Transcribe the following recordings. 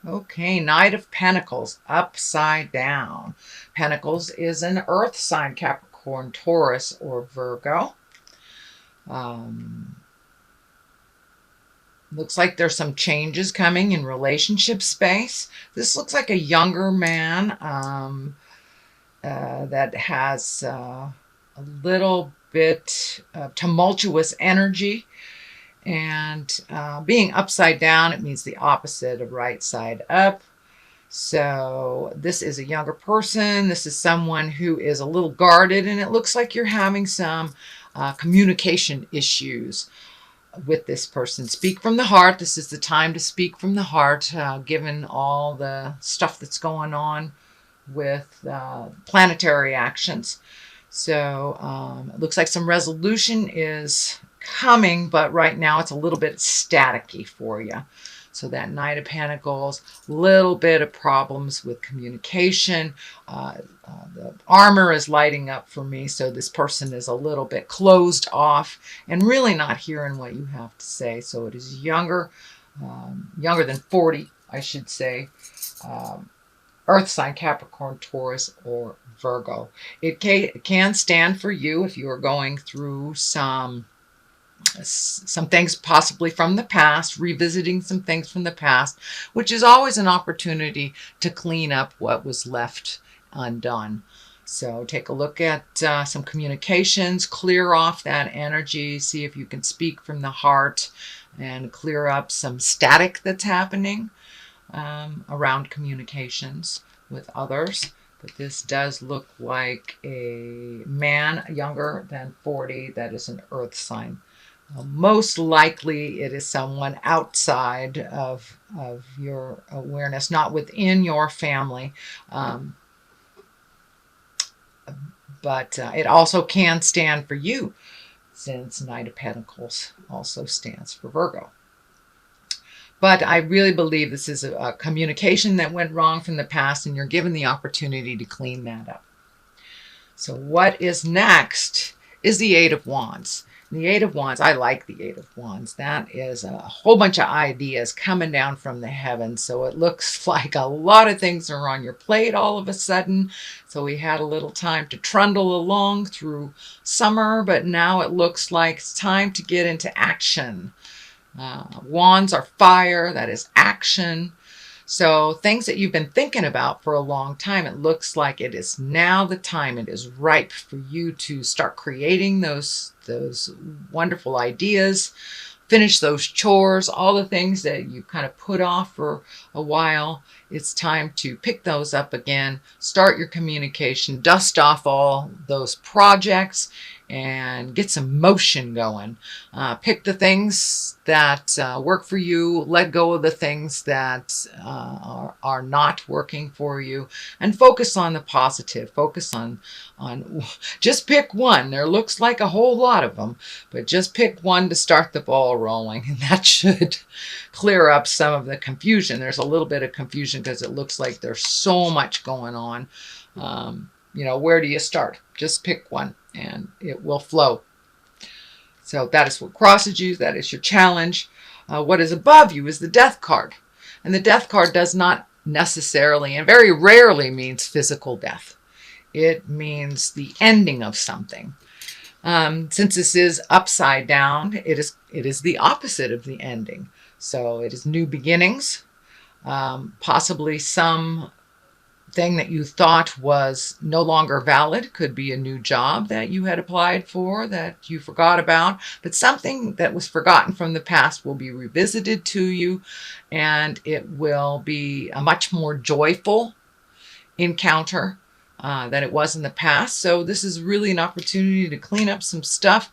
Okay, Knight of Pentacles, upside down. Pentacles is an earth sign, Capricorn, Taurus, or Virgo. Um, Looks like there's some changes coming in relationship space. This looks like a younger man that has a little bit tumultuous energy. And being upside down, it means the opposite of right side up. So this is a younger person. This is someone who is a little guarded, and it looks like you're having some communication issues with this person. Speak from the heart. This is the time to speak from the heart, given all the stuff that's going on with planetary actions. So it looks like some resolution is coming, but right now it's a little bit staticky for you. So that Knight of Pentacles, little bit of problems with communication. The armor is lighting up for me, so this person is a little bit closed off and really not hearing what you have to say. So it is younger than 40, I should say. Earth sign, Capricorn, Taurus, or Virgo. It can stand for you if you are going through some things possibly from the past, revisiting some things from the past, which is always an opportunity to clean up what was left undone. So take a look at some communications, clear off that energy, see if you can speak from the heart and clear up some static that's happening around communications with others. But this does look like a man younger than 40 that is an earth sign. Most likely it is someone outside of your awareness, not within your family. But it also can stand for you, since Knight of Pentacles also stands for Virgo. But I really believe this is a communication that went wrong from the past, and you're given the opportunity to clean that up. So what is next is the Eight of Wands. The Eight of Wands, I like the Eight of Wands. That is a whole bunch of ideas coming down from the heavens. So it looks like a lot of things are on your plate all of a sudden. So we had a little time to trundle along through summer, but now it looks like it's time to get into action. Wands are fire, that is action. So things that you've been thinking about for a long time, it looks like it is now the time. It is ripe for you to start creating those wonderful ideas, finish those chores, all the things that you kind of put off for a while. It's time to pick those up again, start your communication, dust off all those projects, and get some motion going. Pick the things that work for you, let go of the things that are not working for you, and focus on the positive. Focus on just pick one. There looks like a whole lot of them, but just pick one to start the ball rolling, and that should clear up some of the confusion. There's a little bit of confusion because it looks like there's so much going on. Where do you start? Just pick one and it will flow. So that is what crosses you. That is your challenge. What is above you is the Death card. And the Death card does not necessarily and very rarely means physical death. It means the ending of something. Since this is upside down, it is the opposite of the ending. So it is new beginnings, possibly some thing that you thought was no longer valid. Could be a new job that you had applied for that you forgot about, but something that was forgotten from the past will be revisited to you, and it will be a much more joyful encounter than it was in the past. So this is really an opportunity to clean up some stuff,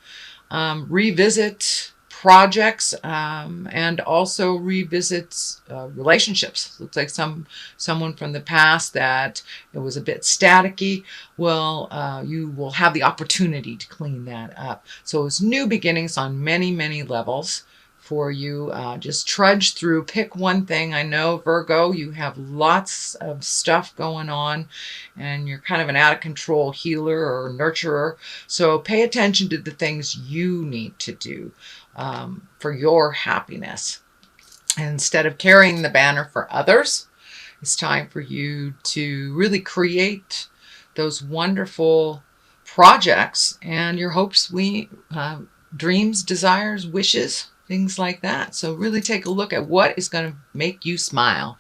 revisit projects, and also revisit relationships. Looks like someone from the past that it was a bit staticky. Well, you will have the opportunity to clean that up. So it's new beginnings on many, many levels for you. Just trudge through, pick one thing. I know, Virgo, you have lots of stuff going on and you're kind of an out of control healer or nurturer. So pay attention to the things you need to do for your happiness. And instead of carrying the banner for others, it's time for you to really create those wonderful projects and your hopes, dreams, desires, wishes, things like that. So really take a look at what is going to make you smile.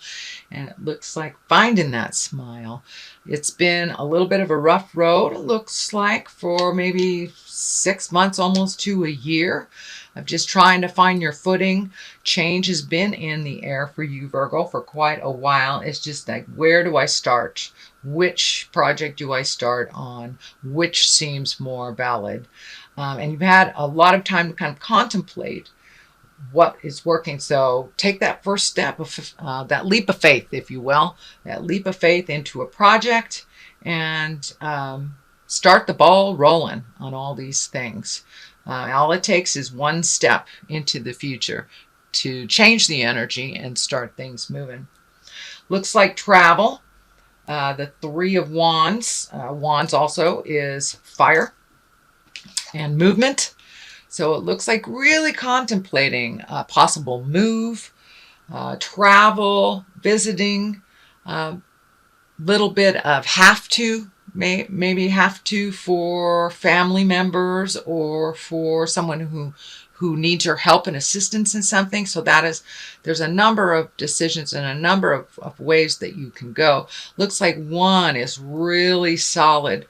And it looks like finding that smile. It's been a little bit of a rough road, it looks like, for maybe 6 months, almost to a year, of just trying to find your footing. Change has been in the air for you, Virgo, for quite a while. It's just like, where do I start? Which project do I start on? Which seems more valid? And you've had a lot of time to kind of contemplate what is working. So take that first step of that leap of faith, if you will, that leap of faith into a project, and start the ball rolling on all these things. All it takes is one step into the future to change the energy and start things moving. Looks like travel. The Three of Wands. Wands also is fire and movement. So it looks like really contemplating a possible move, travel, visiting, little bit of maybe have to for family members or for someone who needs your help and assistance in something. So there's a number of decisions and a number of ways that you can go. Looks like one is really solid.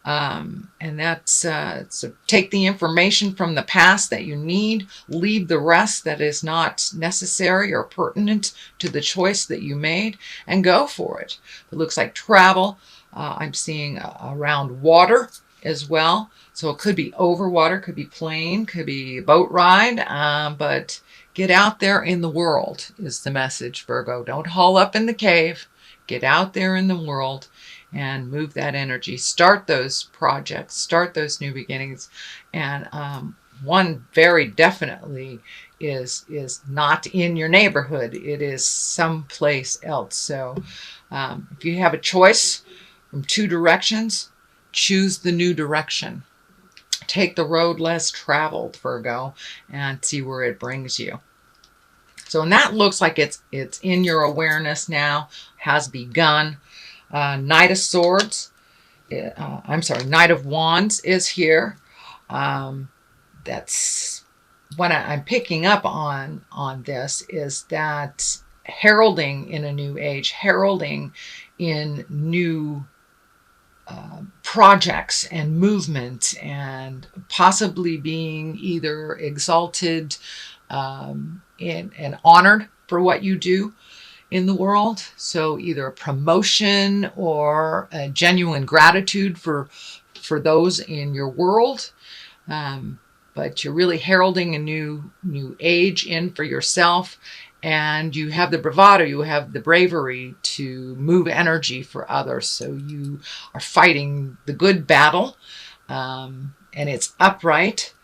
And that's so take the information from the past that you need, leave the rest that is not necessary or pertinent to the choice that you made, and go for it. It looks like travel. I'm seeing around water as well. So it could be over water, could be plane, could be boat ride, but get out there in the world is the message, Virgo. Don't haul up in the cave. Get out there in the world and move that energy. Start those projects, start those new beginnings. And one very definitely is not in your neighborhood. It is someplace else. So if you have a choice from two directions, choose the new direction. Take the road less traveled, Virgo, and see where it brings you. So, and that looks like it's in your awareness now, has begun. Knight of Swords, Knight of Wands is here. That's what I'm picking up on this, is that heralding in a new age, heralding in new projects and movement, and possibly being either exalted and honored for what you do in the world. So either a promotion or a genuine gratitude for those in your world. But you're really heralding a new age in for yourself. And you have the bravado, you have the bravery to move energy for others. So you are fighting the good battle, and it's upright.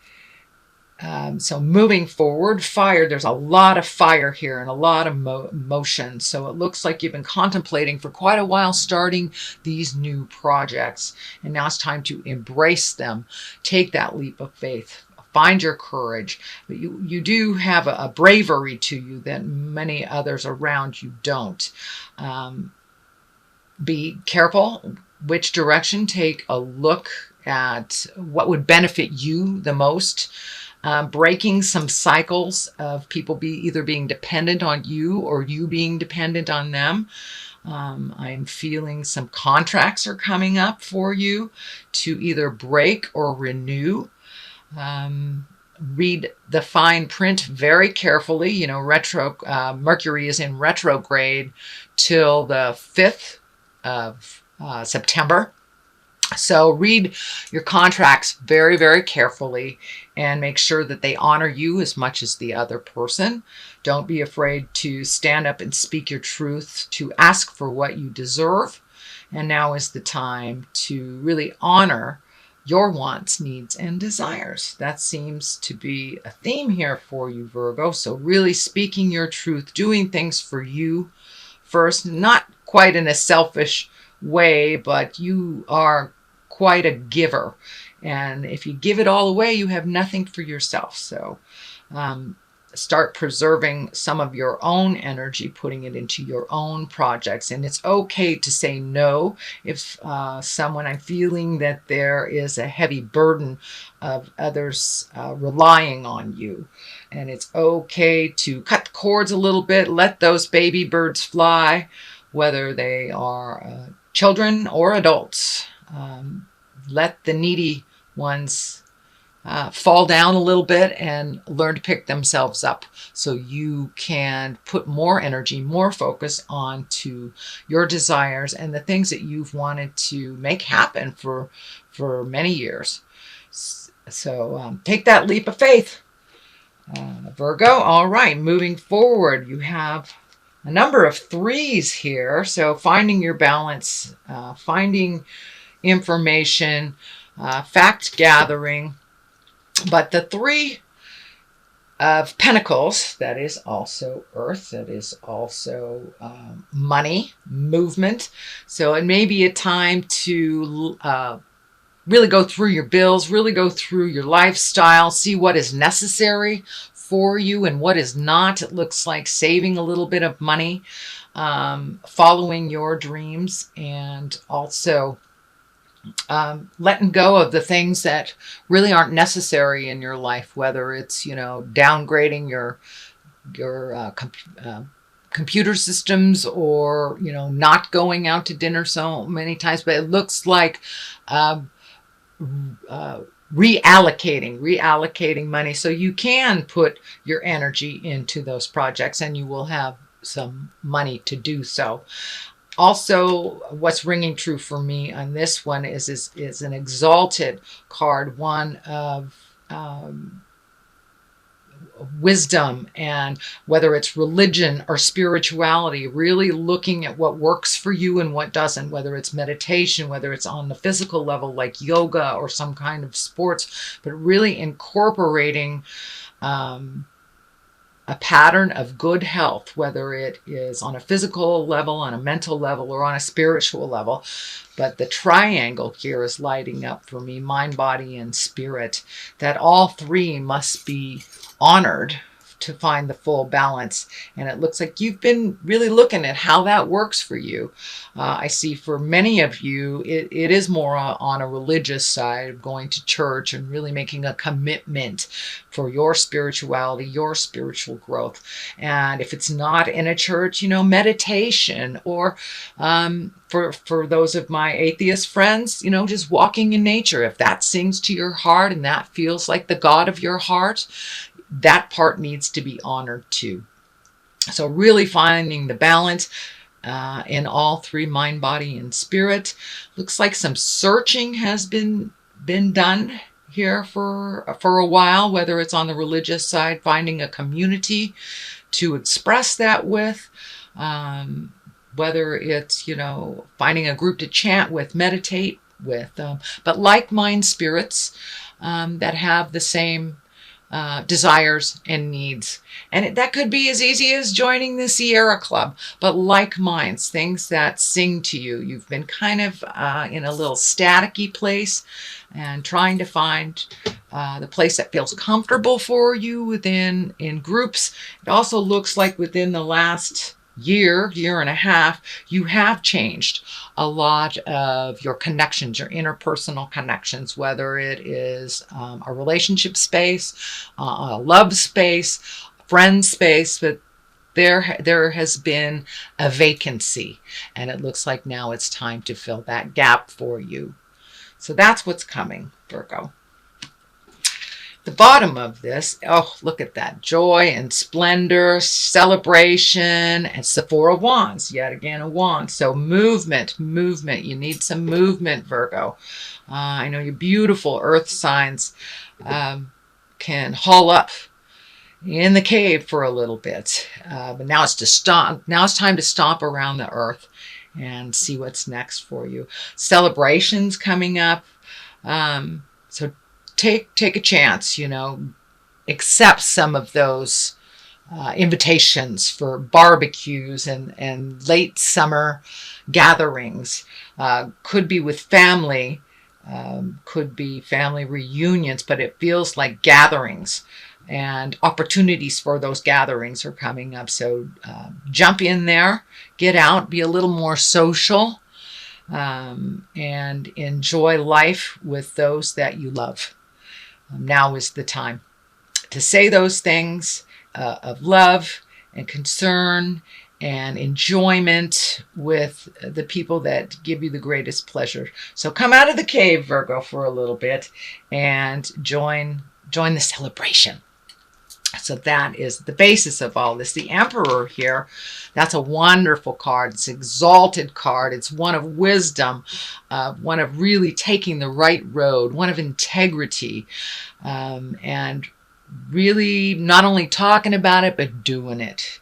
So moving forward, fire, there's a lot of fire here and a lot of motion. So it looks like you've been contemplating for quite a while starting these new projects. And now it's time to embrace them. Take that leap of faith. Find your courage. But you do have a bravery to you that many others around you don't. Be careful which direction. Take a look at what would benefit you the most. Breaking some cycles of people either being dependent on you or you being dependent on them. I'm feeling some contracts are coming up for you to either break or renew. Read the fine print very carefully. You know, Mercury is in retrograde till the 5th of September. So read your contracts very, very carefully and make sure that they honor you as much as the other person. Don't be afraid to stand up and speak your truth, to ask for what you deserve. And now is the time to really honor your wants, needs, and desires. That seems to be a theme here for you, Virgo. So really speaking your truth, doing things for you first, not quite in a selfish way, but you are quite a giver. And if you give it all away, you have nothing for yourself. So start preserving some of your own energy, putting it into your own projects. And it's okay to say no if someone, I'm feeling that there is a heavy burden of others relying on you. And it's okay to cut the cords a little bit, let those baby birds fly, whether they are children or adults. Let the needy ones fall down a little bit and learn to pick themselves up, so you can put more energy, more focus onto your desires and the things that you've wanted to make happen for many years. So take that leap of faith, Virgo. All right, moving forward, you have a number of threes here. So finding your balance, finding information, fact gathering. But the Three of Pentacles, that is also Earth, that is also money, movement. So it may be a time to really go through your bills, really go through your lifestyle, see what is necessary for you and what is not. It looks like saving a little bit of money, following your dreams, and also letting go of the things that really aren't necessary in your life, whether it's, downgrading your computer systems, or, not going out to dinner so many times. But it looks like reallocating money, so you can put your energy into those projects and you will have some money to do so. Also, what's ringing true for me on this one is an exalted card, one of wisdom, and whether it's religion or spirituality, really looking at what works for you and what doesn't, whether it's meditation, whether it's on the physical level like yoga or some kind of sports, but really incorporating a pattern of good health, whether it is on a physical level, on a mental level, or on a spiritual level. But the triangle here is lighting up for me, mind, body, and spirit, that all three must be honored to find the full balance. And it looks like you've been really looking at how that works for you. I see for many of you, it is more on a religious side of going to church and really making a commitment for your spirituality, your spiritual growth. And if it's not in a church, meditation, or for those of my atheist friends, just walking in nature. If that sings to your heart and that feels like the God of your heart, that part needs to be honored too. So really finding the balance in all three, mind, body, and spirit. Looks like some searching has been done here for a while, whether it's on the religious side, finding a community to express that with, whether it's, finding a group to chant with, meditate with, but like-minded spirits that have the same desires and needs. And that could be as easy as joining the Sierra Club, but like minds, things that sing to you. You've been kind of in a little staticky place and trying to find the place that feels comfortable for you in groups. It also looks like within the last year and a half, you have changed a lot of your connections, your interpersonal connections, whether it is a relationship space, a love space, friend space, but there has been a vacancy, and it looks like now it's time to fill that gap for you. So that's what's coming, Virgo. The bottom of this, oh, look at that. Joy and splendor, celebration, and it's the Four of Wands. Yet again, a wand. So movement. You need some movement, Virgo. I know your beautiful earth signs can haul up in the cave for a little bit. But now it's to stomp. Now it's time to stomp around the earth and see what's next for you. Celebrations coming up. So take a chance, accept some of those invitations for barbecues and late summer gatherings. Could be with family, could be family reunions, but it feels like gatherings and opportunities for those gatherings are coming up. So jump in there, get out, be a little more social, and enjoy life with those that you love. Now is the time to say those things of love and concern and enjoyment with the people that give you the greatest pleasure. So come out of the cave, Virgo, for a little bit and join the celebration. So that is the basis of all this. The Emperor here, that's a wonderful card. It's an exalted card. It's one of wisdom, one of really taking the right road, one of integrity, and really not only talking about it, but doing it.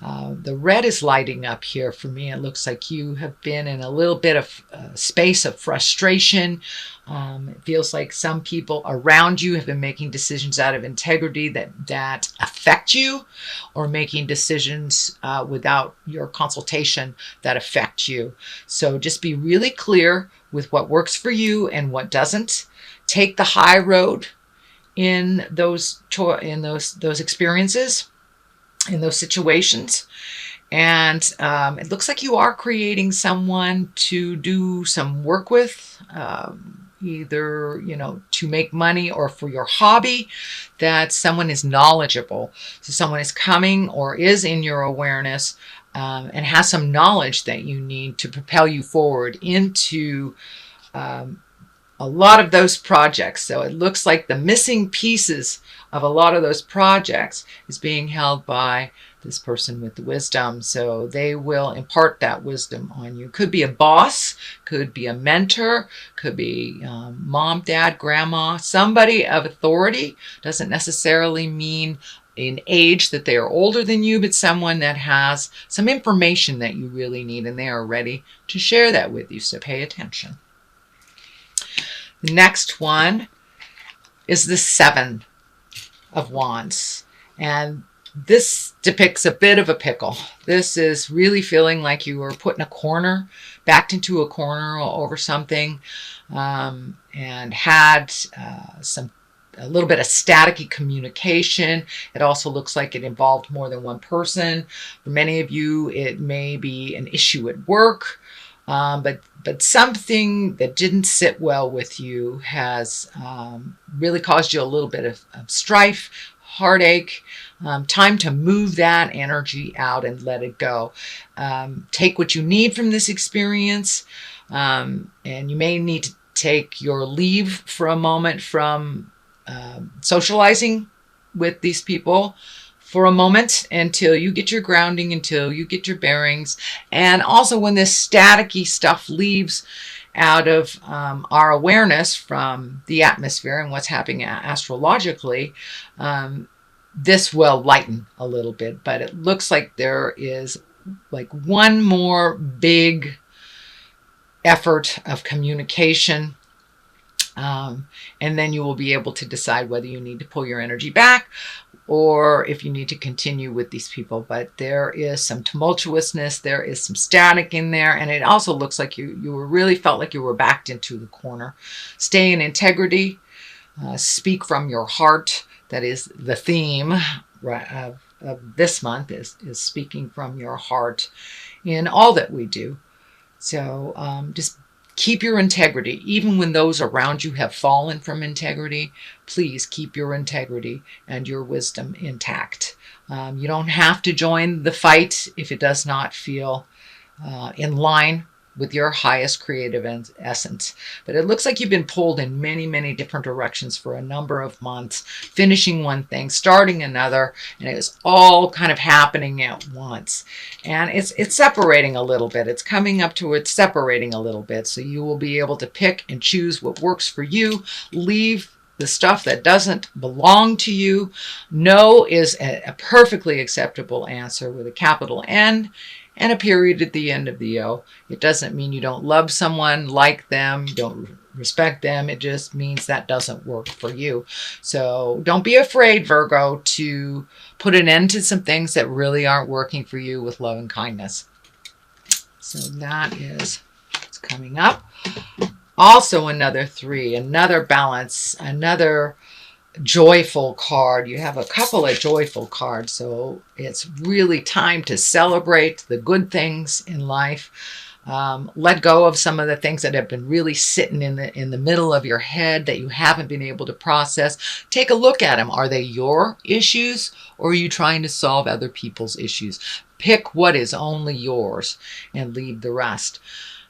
The red is lighting up here for me. It looks like you have been in a little bit of space of frustration. It feels like some people around you have been making decisions out of integrity that affect you, or making decisions without your consultation that affect you. So just be really clear with what works for you and what doesn't. Take the high road in those experiences, in those situations. And it looks like you are creating someone to do some work with, either, to make money or for your hobby, that someone is knowledgeable. So someone is coming or is in your awareness, and has some knowledge that you need to propel you forward into a lot of those projects. So it looks like the missing pieces of a lot of those projects is being held by this person with the wisdom. So they will impart that wisdom on you. Could be a boss, could be a mentor, could be mom, dad, grandma, somebody of authority. Doesn't necessarily mean in age that they are older than you, but someone that has some information that you really need, and they are ready to share that with you. So pay attention. The next one is the Seven of Wands. And this depicts a bit of a pickle. This is really feeling like you were put in a corner, backed into a corner over something, and had a little bit of staticky communication. It also looks like it involved more than one person. For many of you, it may be an issue at work. But something that didn't sit well with you has really caused you a little bit of strife, heartache. Time to move that energy out and let it go. Take what you need from this experience, and you may need to take your leave for a moment from socializing with these people for a moment, until you get your grounding, until you get your bearings. And also when this staticky stuff leaves out of our awareness from the atmosphere and what's happening astrologically, this will lighten a little bit. But it looks like there is like one more big effort of communication, and then you will be able to decide whether you need to pull your energy back or if you need to continue with these people. But there is some tumultuousness, there is some static in there, and it also looks like you were really felt like you were backed into the corner. Stay in integrity, speak from your heart. That is the theme of this month, is speaking from your heart in all that we do. So just keep your integrity. Even when those around you have fallen from integrity, please keep your integrity and your wisdom intact. You don't have to join the fight if it does not feel in line with your highest creative essence. But it looks like you've been pulled in many, many different directions for a number of months, finishing one thing, starting another, and it's all kind of happening at once. And it's separating a little bit. It's coming up to it, separating a little bit. So you will be able to pick and choose what works for you, leave the stuff that doesn't belong to you. No is a perfectly acceptable answer with a capital N and a period at the end of the O. It doesn't mean you don't love someone, like them, you don't respect them. It just means that doesn't work for you. So don't be afraid, Virgo, to put an end to some things that really aren't working for you with love and kindness. So that is what's coming up. Also another 3, another balance, another joyful card. You have a couple of joyful cards, so it's really time to celebrate the good things in life. Let go of some of the things that have been really sitting in the middle of your head that you haven't been able to process. Take a look at them. Are they your issues, or are you trying to solve other people's issues? Pick what is only yours and leave the rest.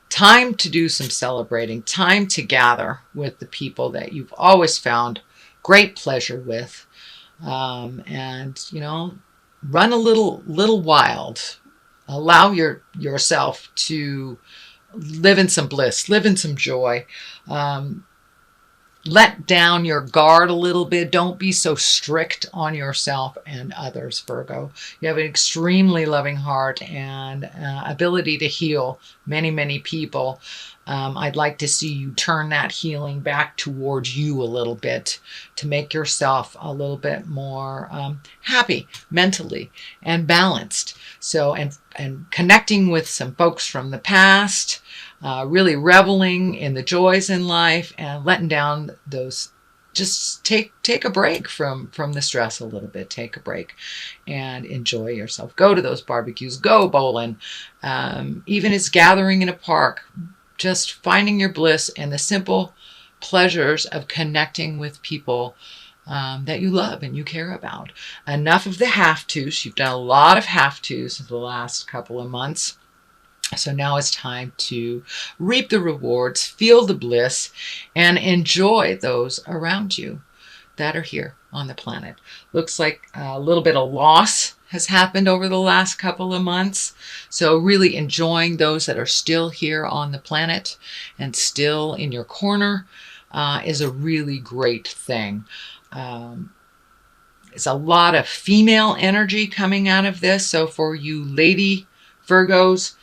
Time to do some celebrating. Time to gather with the people that you've always found great pleasure with, and run a little wild. Allow yourself to live in some bliss, live in some joy. Let down your guard a little bit. Don't be so strict on yourself and others, Virgo. You have an extremely loving heart and ability to heal many people. I'd like to see you turn that healing back towards you a little bit to make yourself a little bit more happy mentally and balanced. So, and connecting with some folks from the past, really reveling in the joys in life and letting down those. Just take a break from the stress a little bit. Take a break and enjoy yourself. Go to those barbecues. Go bowling. Even it's gathering in a park. Just finding your bliss and the simple pleasures of connecting with people that you love and you care about. Enough of the have-tos. You've done a lot of have-tos in the last couple of months. So now it's time to reap the rewards, feel the bliss, and enjoy those around you that are here on the planet. Looks like a little bit of loss has happened over the last couple of months. So really enjoying those that are still here on the planet and still in your corner is a really great thing. It's a lot of female energy coming out of this. So for you lady Virgos,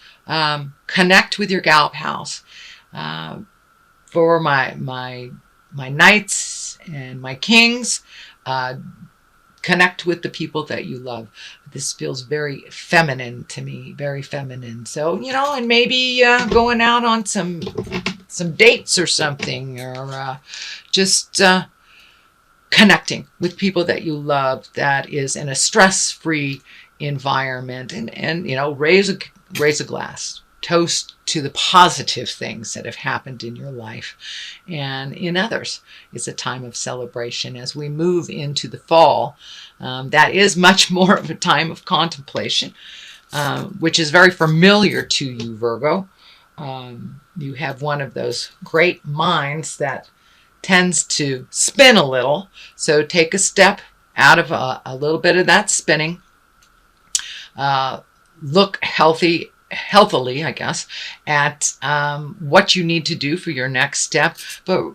connect with your gal pals. For my knights and my kings, connect with the people that you love. This feels very feminine to me, very feminine. So, and maybe going out on some dates or something, or just connecting with people that you love that is in a stress-free environment, and raise a glass. Toast to the positive things that have happened in your life and in others. It's a time of celebration. As we move into the fall, that is much more of a time of contemplation, which is very familiar to you, Virgo. You have one of those great minds that tends to spin a little. So take a step out of a little bit of that spinning. Look healthily, I guess, at what you need to do for your next step, but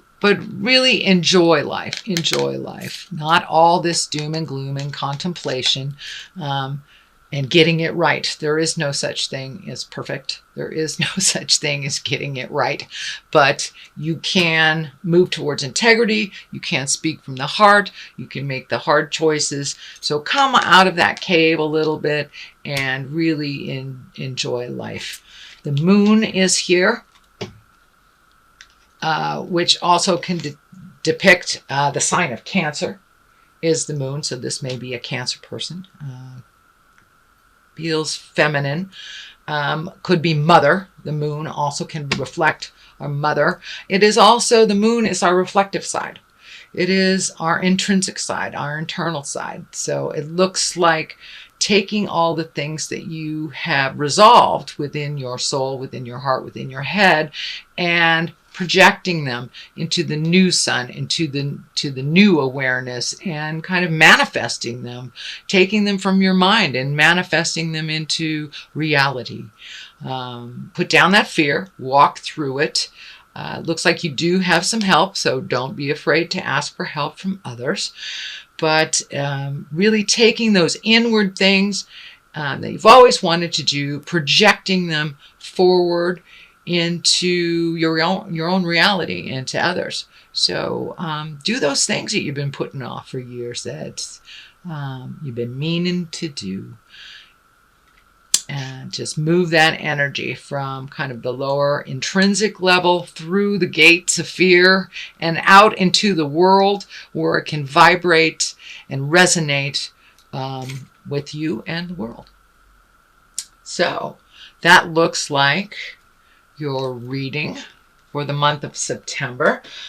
really enjoy life. Enjoy life. Not all this doom and gloom and contemplation, and getting it right. There is no such thing as perfect. There is no such thing as getting it right. But you can move towards integrity. You can speak from the heart. You can make the hard choices. So come out of that cave a little bit and really enjoy life. The moon is here, which also can depict the sign of Cancer is the moon. So this may be a Cancer person. Feels feminine. Could be mother. The moon also can reflect our mother. It is also, the moon is our reflective side. It is our intrinsic side, our internal side. So it looks like taking all the things that you have resolved within your soul, within your heart, within your head, and projecting them into the new sun, into the new awareness, and kind of manifesting them, taking them from your mind and manifesting them into reality. Put down that fear, walk through it. Looks like you do have some help, so don't be afraid to ask for help from others. But really taking those inward things that you've always wanted to do, projecting them forward into your own reality, into others. So do those things that you've been putting off for years that you've been meaning to do. And just move that energy from kind of the lower intrinsic level through the gates of fear and out into the world where it can vibrate and resonate with you and the world. So that looks like your reading for the month of September.